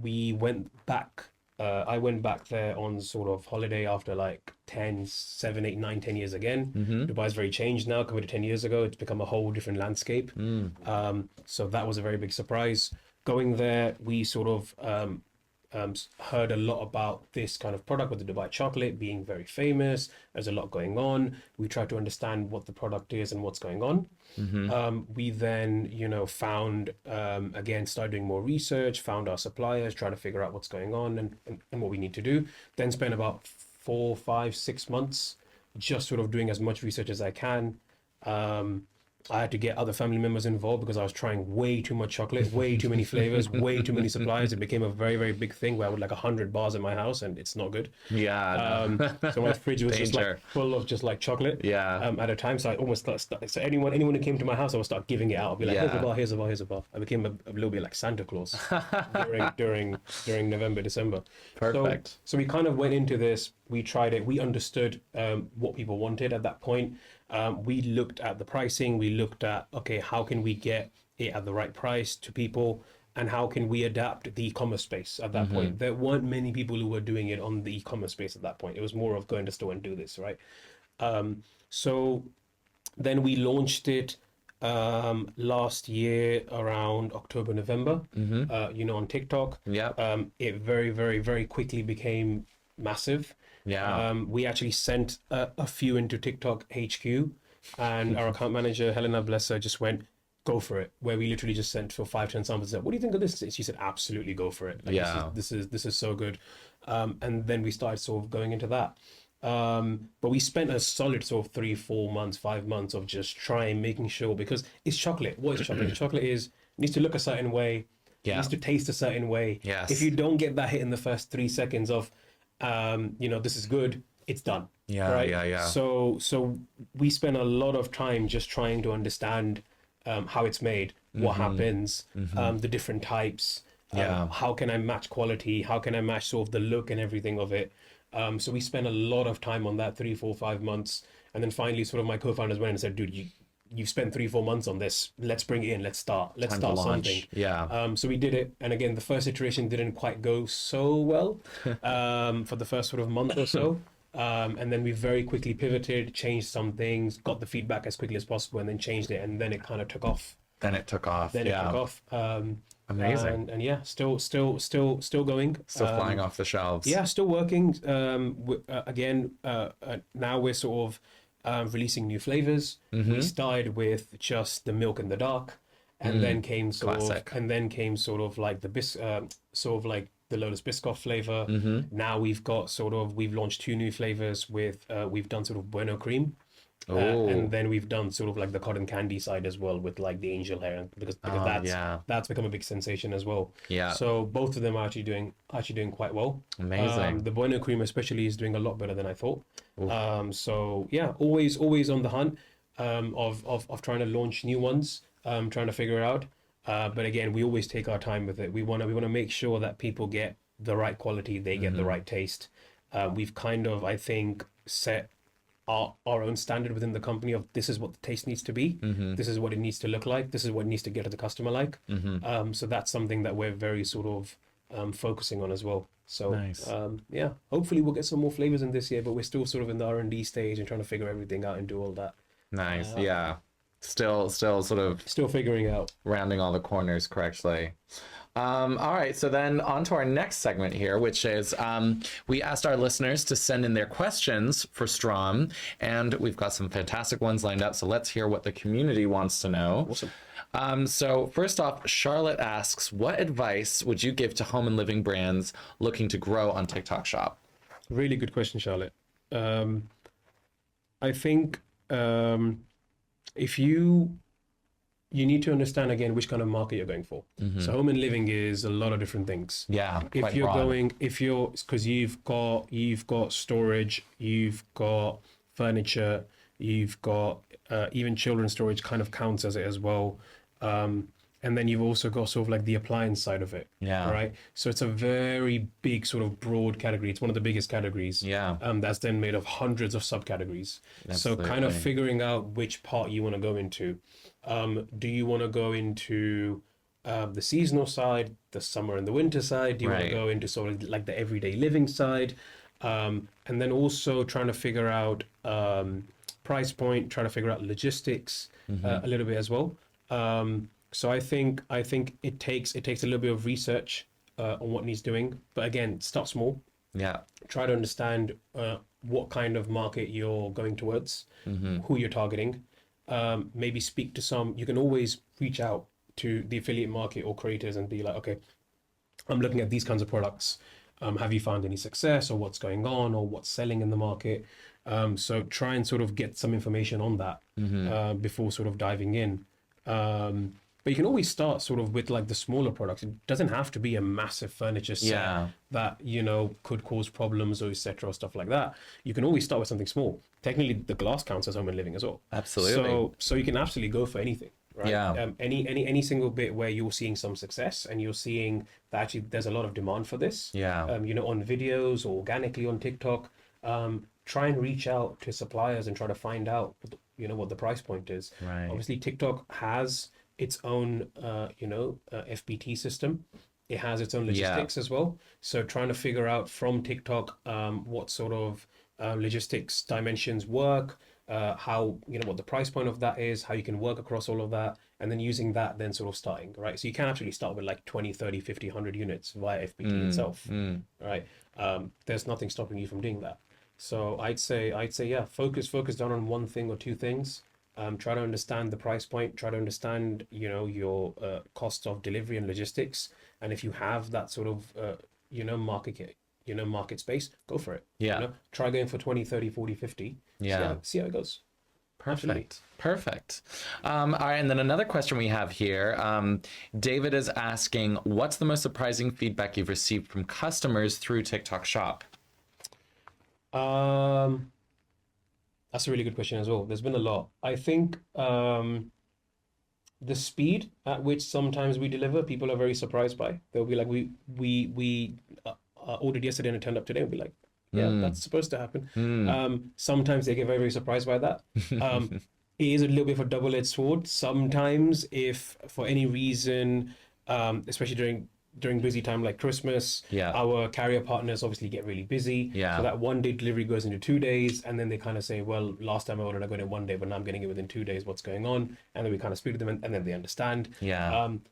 we went back. I went back there on sort of holiday after like 10, 7, 8, 9, 10 years again. Dubai's very changed now compared to 10 years ago. It's become a whole different landscape. So that was a very big surprise. Going there, we sort of heard a lot about this kind of product with the Dubai chocolate being very famous. There's a lot going on. We tried to understand what the product is and what's going on. We then, found, again, started doing more research, found our suppliers, trying to figure out what's going on and what we need to do. Then spent about 4, 5, 6 months just sort of doing as much research as I can. I had to get other family members involved because I was trying way too much chocolate, way too many flavors, way too many suppliers. It became a very, very big thing where I would like 100 bars in my house, and it's not good. Yeah. So my fridge was just like full of just like chocolate. Yeah. At a time, so I almost so anyone who came to my house, I would start giving it out. I'd be like, here's a bar, here's a bar, here's a bar. I became a little bit like Santa Claus during November, December. Perfect. So we kind of went into this. We tried it. We understood what people wanted at that point. We looked at the pricing. We looked at, okay, how can we get it at the right price to people, and how can we adapt the e-commerce space at that point? There weren't many people who were doing it on the e-commerce space at that point. It was more of going to store and do this, right? So then we launched it last year around October, November, on TikTok. Yeah. It very, very, very quickly became massive. Yeah. We actually sent a few into TikTok HQ, and our account manager, Helena, bless her, just went, go for it. Where we literally just sent for 5, 10 samples. Said, what do you think of this? She said, absolutely go for it. Like, yeah. This is so good. And then we started sort of going into that. But we spent a solid sort of 3, 4 months, 5 months of just trying, making sure, because it's chocolate. What is chocolate? Chocolate needs to look a certain way. Yeah. It needs to taste a certain way. Yes. If you don't get that hit in the first 3 seconds of, this is good, it's done. Yeah, right? yeah. So we spend a lot of time just trying to understand how it's made, what happens, the different types, how can I match quality, how can I match sort of the look and everything of it. So we spent a lot of time on that, 3, 4, 5 months, and then finally sort of my co-founders went and said, dude, you've spent 3, 4 months on this. Let's bring it in. Let's start something. Yeah. So we did it. And again, the first iteration didn't quite go so well for the first sort of month or so. And then we very quickly pivoted, changed some things, got the feedback as quickly as possible, and then changed it. And then it kind of took off. Amazing. And yeah, still going. Still flying off the shelves. Yeah, still working. Again, now we're sort of releasing new flavors. We started with just the milk in the dark, and then came sort of like the Lotus Biscoff flavor. Now we've launched 2 new flavors with we've done sort of Bueno cream. And then we've done sort of like the cotton candy side as well with like the angel hair, because that's become a big sensation as well. Yeah. So both of them are actually doing quite well. Amazing. The Bueno cream especially is doing a lot better than I thought. So yeah, always on the hunt of trying to launch new ones, trying to figure it out. But again, we always take our time with it. We want to make sure that people get the right quality, they get the right taste. We've kind of, I think, set our own standard within the company of this is what the taste needs to be. This is what it needs to look like. This is what it needs to get to the customer like. So that's something that we're very sort of focusing on as well. So nice. Yeah, hopefully we'll get some more flavors in this year, but we're still sort of in the R&D stage and trying to figure everything out and do all that. Nice. Yeah. Still sort of figuring out, rounding all the corners correctly. All right, so then on to our next segment here, which is we asked our listeners to send in their questions for Straame, and we've got some fantastic ones lined up. So let's hear what the community wants to know. Awesome. So first off, Charlotte asks, what advice would you give to home and living brands looking to grow on TikTok Shop? Really good question, Charlotte. I think if you need to understand again which kind of market you're going for. So home and living is a lot of different things. Yeah, because you've got storage, you've got furniture, you've got even children's storage kind of counts as it as well. And then you've also got sort of like the appliance side of it. Yeah. Right. So it's a very big sort of broad category. It's one of the biggest categories. Yeah. That's then made of hundreds of subcategories. Absolutely. So kind of figuring out which part you want to go into. Do you want to go into the seasonal side, the summer and the winter side? Do you want to Right. go into sort of like the everyday living side? And then also trying to figure out price point, trying to figure out logistics a little bit as well. So I think it takes a little bit of research on what needs doing. But again, start small. Yeah. Try to understand what kind of market you're going towards, who you're targeting. Maybe speak to some. You can always reach out to the affiliate market or creators and be like, okay, I'm looking at these kinds of products. Have you found any success, or what's going on, or what's selling in the market? So try and sort of get some information on that before sort of diving in. But you can always start sort of with like the smaller products. It doesn't have to be a massive furniture set Yeah. that, could cause problems or etc. or stuff like that. You can always start with something small. Technically, the glass counts as home and living as well. Absolutely. So you can absolutely go for anything, right? Yeah. Any single bit where you're seeing some success and you're seeing that actually there's a lot of demand for this. Yeah. On videos or organically on TikTok. Try and reach out to suppliers and try to find out, what the price point is. Right. Obviously, TikTok has its own, FBT system. It has its own logistics as well. So trying to figure out from TikTok what sort of logistics dimensions work, how, what the price point of that is, how you can work across all of that, and then using that, then sort of starting, right? So you can actually start with like 20, 30, 50, 100 units via FBT itself, right? There's nothing stopping you from doing that. So I'd say, yeah, focus down on one thing or two things. Try to understand the price point. Try to understand, your cost of delivery and logistics. And if you have that sort of, market space, go for it. Yeah. Try going for 20, 30, 40, 50. Yeah. See how it goes. Perfect. Perfect. All right. And then another question we have here. David is asking, what's the most surprising feedback you've received from customers through TikTok Shop? That's a really good question as well. There's been a lot. I think the speed at which sometimes we deliver, people are very surprised by. They'll be like, we ordered yesterday and it turned up today. We'll be like, yeah, that's supposed to happen. Sometimes they get very, very surprised by that. It is a little bit of a double-edged sword. Sometimes, if for any reason, especially during busy time like Christmas, our carrier partners obviously get really busy. So that 1 day delivery goes into 2 days, and then they kind of say, well, last time I ordered, I got it 1 day, but now I'm getting it within 2 days. What's going on? And then we kind of speak to them, and then they understand.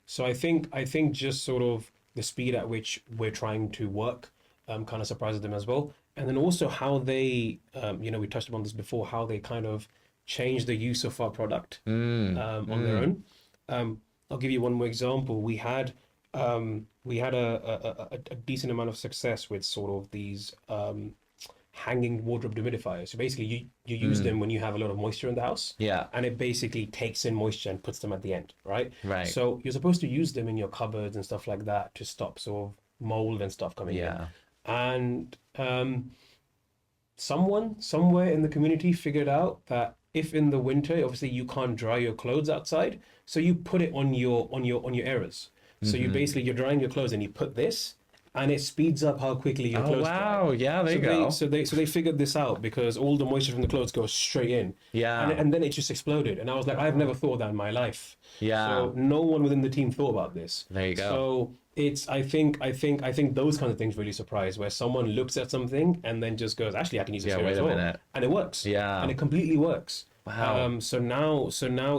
So I think just sort of the speed at which we're trying to work kind of surprises them as well. And then also how they, we touched upon this before, how they kind of change the use of our product on their own. I'll give you one more example. We had a decent amount of success with sort of these hanging wardrobe dehumidifiers. So basically, you use them when you have a lot of moisture in the house. And it basically takes in moisture and puts them at the end, right? So you're supposed to use them in your cupboards and stuff like that to stop sort of mold and stuff coming in. And someone somewhere in the community figured out that if in the winter, obviously you can't dry your clothes outside, so you put it on your areas. So you're drying your clothes and you put this, and it speeds up how quickly your clothes dry. Yeah, there you go. So they figured this out because all the moisture from the clothes goes straight in. And then it just exploded. And I was like, I've never thought of that in my life. So no one within the team thought about this. There you go. So I think those kinds of things really surprise, where someone looks at something and then just goes, actually, I can use this here as well. Minute. And it works. And it completely works. Wow. So now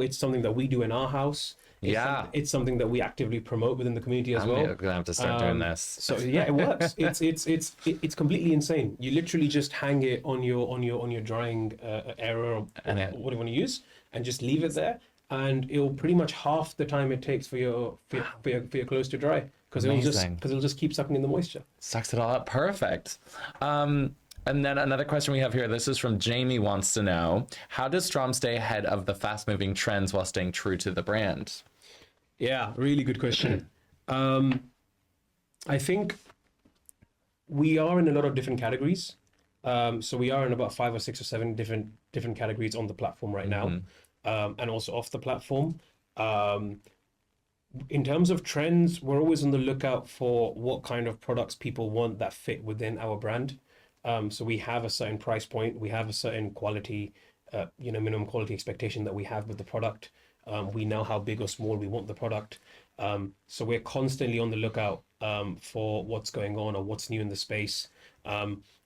it's something that we do in our house. It's something that we actively promote within the community as well. I'm gonna have to start doing this. So yeah, it works. It's completely insane. You literally just hang it on your drying area or what you want to use, and just leave it there, and it'll pretty much half the time it takes for your clothes to dry, because it'll just keep sucking in the moisture. Sucks it all up. Perfect. And then another question we have here, this is from Jamie, wants to know, how does Straame stay ahead of the fast-moving trends while staying true to the brand? Yeah, really good question. I think we are in a lot of different categories. So we are in about 5 or 6 or 7 different categories on the platform right now, and also off the platform. In terms of trends, we're always on the lookout for what kind of products people want that fit within our brand. So we have a certain price point, we have a certain quality, minimum quality expectation that we have with the product. We know how big or small we want the product. So we're constantly on the lookout for what's going on or what's new in the space.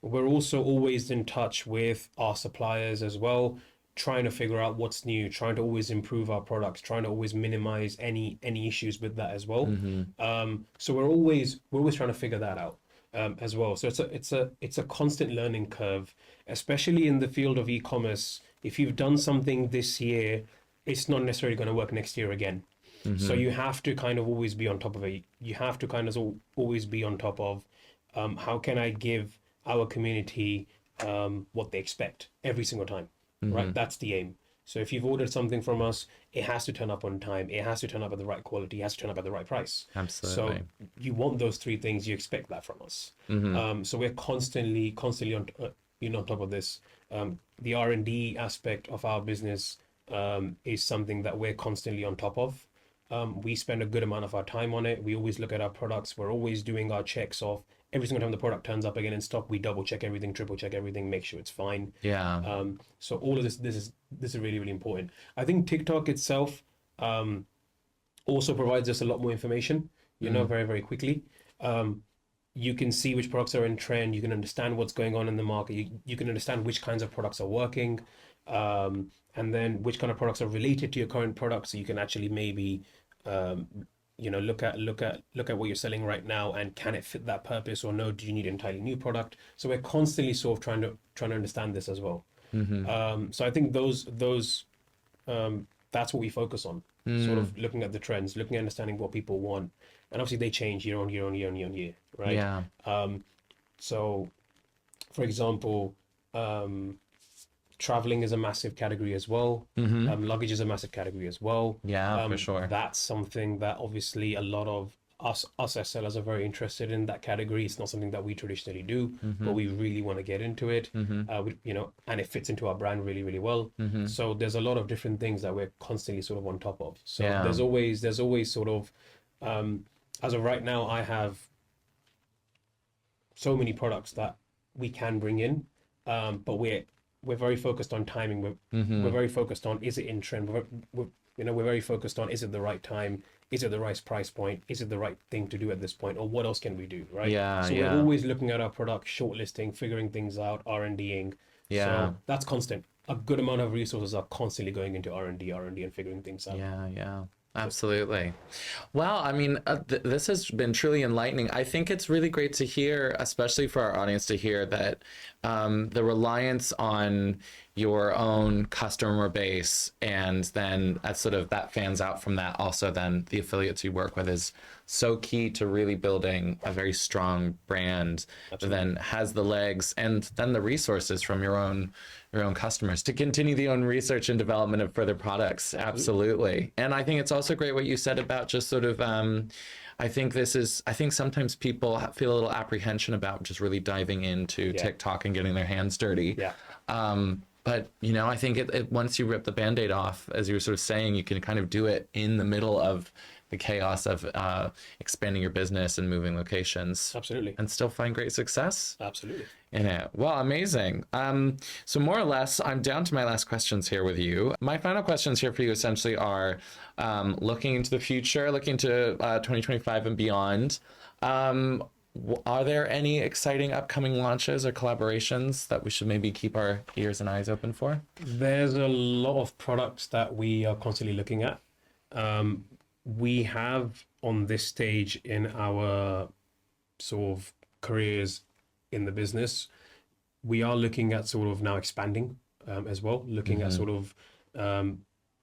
We're also always in touch with our suppliers as well, trying to figure out what's new, trying to always improve our products, trying to always minimize any issues with that as well. So we're always trying to figure that out as well. So it's a constant learning curve, especially in the field of e-commerce. If you've done something this year, it's not necessarily going to work next year again. So you have to kind of always be on top of it. You have to kind of always be on top of how can I give our community what they expect every single time, right? That's the aim. So if you've ordered something from us, it has to turn up on time. It has to turn up at the right quality. It has to turn up at the right price. Absolutely. So you want those three things. You expect that from us. So we're constantly on, on top of this. The R&D aspect of our business is something that we're constantly on top of. We spend a good amount of our time on it. We always look at our products. We're always doing our checks of every single time the product turns up again in stock. We double check everything, triple check everything, make sure it's fine. Yeah. So all of this is really, really important. I think TikTok itself also provides us a lot more information, very, very quickly. You can see which products are in trend. You can understand what's going on in the market. You can understand which kinds of products are working, and then which kind of products are related to your current product. So you can actually maybe look at what you're selling right now, and can it fit that purpose or no? Do you need an entirely new product? So we're constantly sort of trying to understand this as well. So I think those that's what we focus on. Sort of looking at the trends, looking at understanding what people want, and obviously they change year on year on year on year on year, right? Yeah. So, for example, traveling is a massive category as well. Luggage is a massive category as well. Yeah, for sure. That's something that obviously a lot of us as sellers are very interested in. That category, it's not something that we traditionally do, but we really want to get into it. And it fits into our brand really, really well. So there's a lot of different things that we're constantly sort of on top of. So there's always sort of, as of right now, I have so many products that we can bring in, but we're very focused on timing. We're very focused on, is it in trend? We're very focused on, is it the right time? Is it the right price point? Is it the right thing to do at this point? Or what else can we do, right? So we're always looking at our product, shortlisting, figuring things out, R&Ing. So that's constant. A good amount of resources are constantly going into R&D and figuring things out. Yeah. Absolutely. Well, I mean, this has been truly enlightening. I think it's really great to hear, especially for our audience, to hear that the reliance on your own customer base, and then that fans out from that. Also, then the affiliates you work with is so key to really building a very strong brand that then has the legs and then the resources from your own customers to continue the own research and development of further products. Absolutely. And I think it's also great what you said about just sort of, I think sometimes people feel a little apprehension about just really diving into TikTok and getting their hands dirty. But, I think it once you rip the Band-Aid off, as you were sort of saying, you can kind of do it in the middle of the chaos of expanding your business and moving locations. Absolutely. And still find great success. Absolutely. In it. Well, amazing. So more or less, I'm down to my last questions here with you. My final questions here for you essentially are looking into the future, looking to 2025 and beyond. Are there any exciting upcoming launches or collaborations that we should maybe keep our ears and eyes open for? There's a lot of products that we are constantly looking at. We have on this stage in our sort of careers in the business, we are looking at sort of now expanding as well, looking at sort of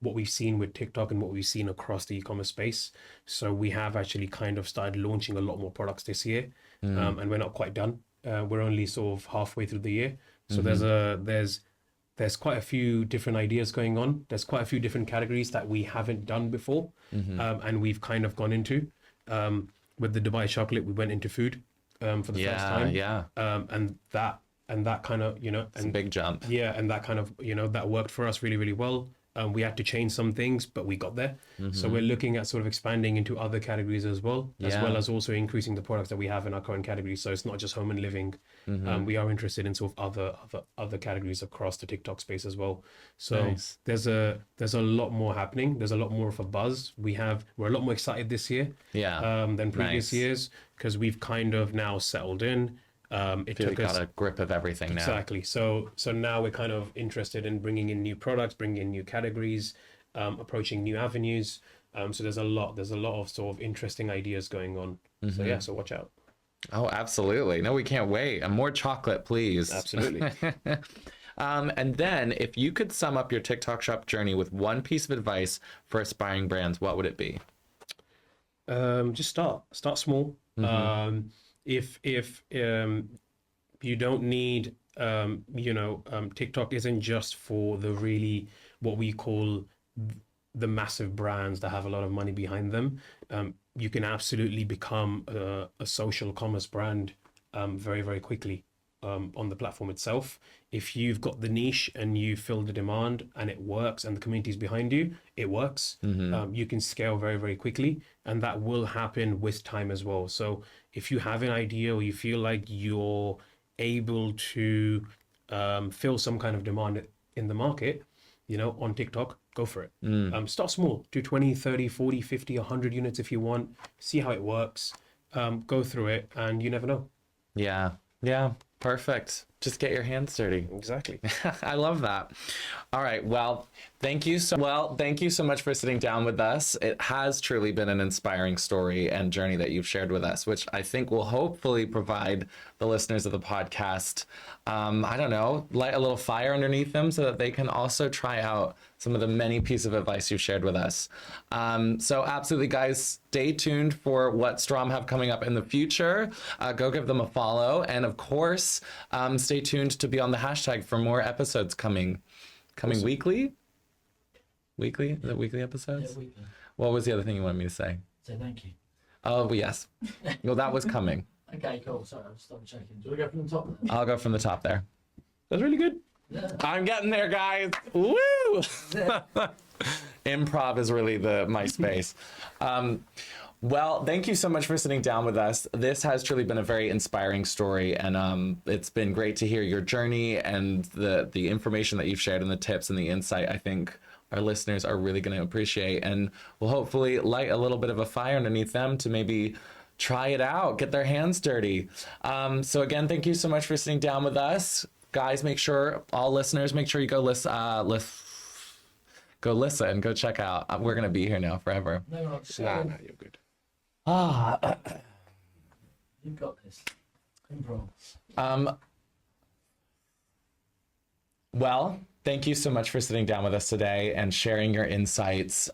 what we've seen with TikTok and what we've seen across the e-commerce space. So we have actually kind of started launching a lot more products this year, and we're not quite done. We're only sort of halfway through the year. So there's quite a few different ideas going on. There's quite a few different categories that we haven't done before, and we've kind of gone into. With the Dubai chocolate, we went into food for the first time. And that kind of, it's a big jump. Yeah, and that kind of, that worked for us really, really well. We had to change some things, but we got there. So we're looking at sort of expanding into other categories as well, as well as also increasing the products that we have in our current categories. So it's not just home and living. We are interested in sort of other categories across the TikTok space as well. So there's a lot more happening. There's a lot more of a buzz. We're a lot more excited this year than previous years, because we've kind of now settled in. Got a grip of everything now. Exactly. So now we're kind of interested in bringing in new products, bringing in new categories, approaching new avenues. So there's a lot of sort of interesting ideas going on. So watch out. Oh, absolutely. No, we can't wait. And more chocolate, please. Absolutely. And then if you could sum up your TikTok shop journey with one piece of advice for aspiring brands, what would it be? Just start small. If you don't need, TikTok isn't just for the really what we call the massive brands that have a lot of money behind them. You can absolutely become a social commerce brand very, very quickly on the platform itself. If you've got the niche and you fill the demand and it works and the community is behind you, it works. You can scale very, very quickly, and that will happen with time as well. So if you have an idea or you feel like you're able to fill some kind of demand in the market, on TikTok, go for it. Start small, do 20, 30, 40, 50, 100 units if you want, see how it works, go through it, and you never know. Yeah, perfect. Just get your hands dirty. Exactly. I love that. All right. Well, thank you so much for sitting down with us. It has truly been an inspiring story and journey that you've shared with us, which I think will hopefully provide the listeners of the podcast, light a little fire underneath them so that they can also try out some of the many pieces of advice you've shared with us. So absolutely, guys, stay tuned for what Straame have coming up in the future. Go give them a follow. And of course, stay tuned to be on the hashtag for more episodes coming awesome. Weekly? Is it weekly episodes? Yeah, weekly. What was the other thing you wanted me to say? Say thank you. Oh, yes. Well, that was coming. Okay, cool. Sorry, I'll just double checking. Do we go from the top then? I'll go from the top there. That's really good. Yeah. I'm getting there, guys. Woo! Improv is really my space. Well, thank you so much for sitting down with us. This has truly been a very inspiring story, and it's been great to hear your journey and the information that you've shared and the tips and the insight. I think our listeners are really going to appreciate, and will hopefully light a little bit of a fire underneath them to maybe try it out, get their hands dirty. So again, thank you so much for sitting down with us. Guys, all listeners, make sure you go listen, go check out. We're going to be here now forever. No, you're not. Nah, you're good. You've got this. Improv. Well, thank you so much for sitting down with us today and sharing your insights.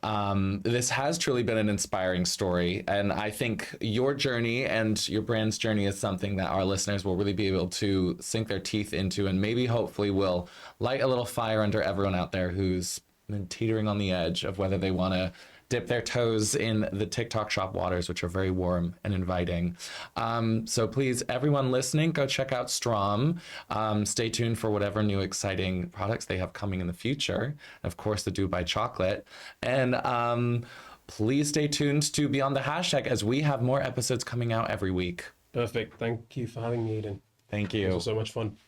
This has truly been an inspiring story, and I think your journey and your brand's journey is something that our listeners will really be able to sink their teeth into, and maybe hopefully will light a little fire under everyone out there who's been teetering on the edge of whether they want to dip their toes in the TikTok shop waters, which are very warm and inviting. So please, everyone listening, go check out Straame. Stay tuned for whatever new exciting products they have coming in the future. Of course, the Dubai chocolate. And please stay tuned to be on the hashtag as we have more episodes coming out every week. Perfect. Thank you for having me, Aiden. Thank you. It was so much fun.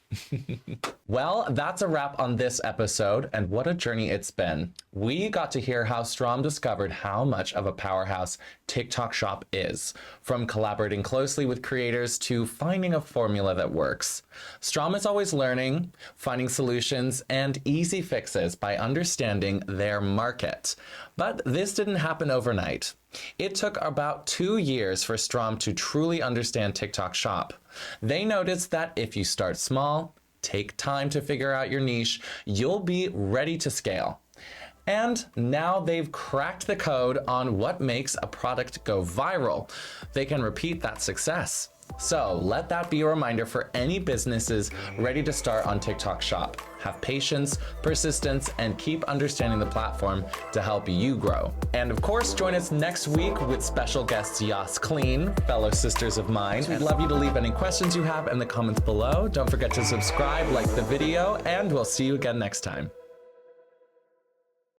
Well, that's a wrap on this episode, and what a journey it's been. We got to hear how Straame discovered how much of a powerhouse TikTok Shop is, from collaborating closely with creators to finding a formula that works. Straame is always learning, finding solutions, and easy fixes by understanding their market. But this didn't happen overnight. It took about 2 years for Straame to truly understand TikTok Shop. They noticed that if you start small, take time to figure out your niche, you'll be ready to scale. And now they've cracked the code on what makes a product go viral. They can repeat that success. So let that be a reminder for any businesses ready to start on TikTok Shop. Have patience, persistence, and keep understanding the platform to help you grow. And of course, join us next week with special guests Yas Clean, fellow sisters of mine. We'd love you to leave any questions you have in the comments below. Don't forget to subscribe, like the video, and we'll see you again next time.